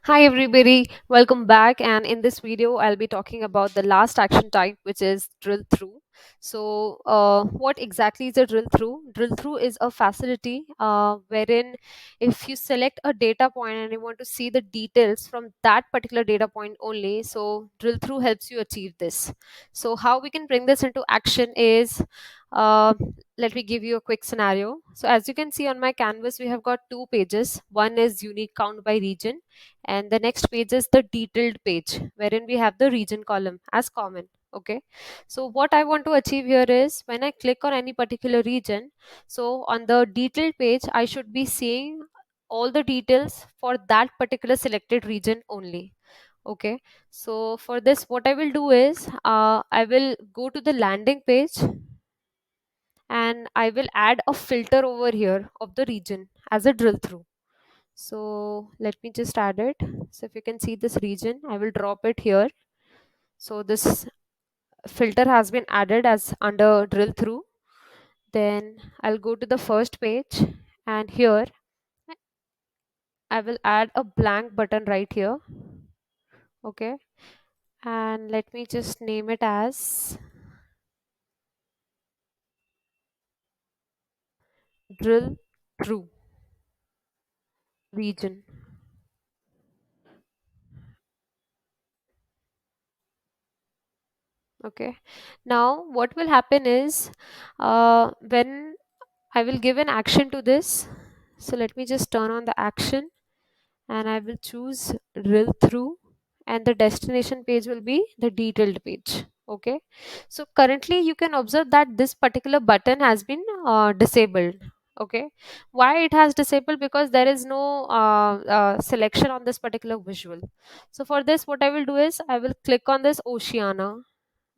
Hi everybody, welcome back. And in this video, I'll be talking about the last action type, which is drill through. What exactly is a drill through? Drill through is a facility wherein if you select a data point and you want to see the details from that particular data point only, so drill through helps you achieve this. So how we can bring this into action is uh, let me give you a quick scenario. So as you can see on my canvas, we have got two pages. One is unique count by region, and the next page is the detailed page wherein we have the region column as common. Okay, so what I want to achieve here is when I click on any particular region, so on the detailed page I should be seeing all the details for that particular selected region only. Okay, so for this what I will do is I will go to the landing page and I will add a filter over here of the region as a drill through. So let me just add it. So if you can see this region, I will drop it here. So this filter has been added as under drill through. Then I'll go to the first page, and here I will add a blank button right here. Okay, and let me just name it as drill through region. Okay, now what will happen is when I will give an action to this. So let me just turn on the action and I will choose drill through, and the destination page will be the detailed page. Okay, so currently you can observe that this particular button has been disabled. Okay, why it has disabled? Because there is no selection on this particular visual. So for this what I will do is I will click on this Oceania.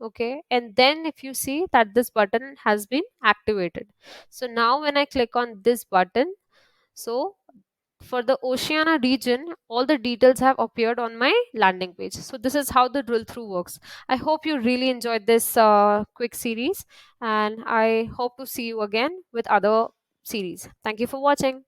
Okay, and then if you see that this button has been activated, so now when I click on this button, so for the Oceania region, all the details have appeared on my landing page. So this is how the drill through works. I hope you really enjoyed this quick series, and I hope to see you again with other series. Thank you for watching.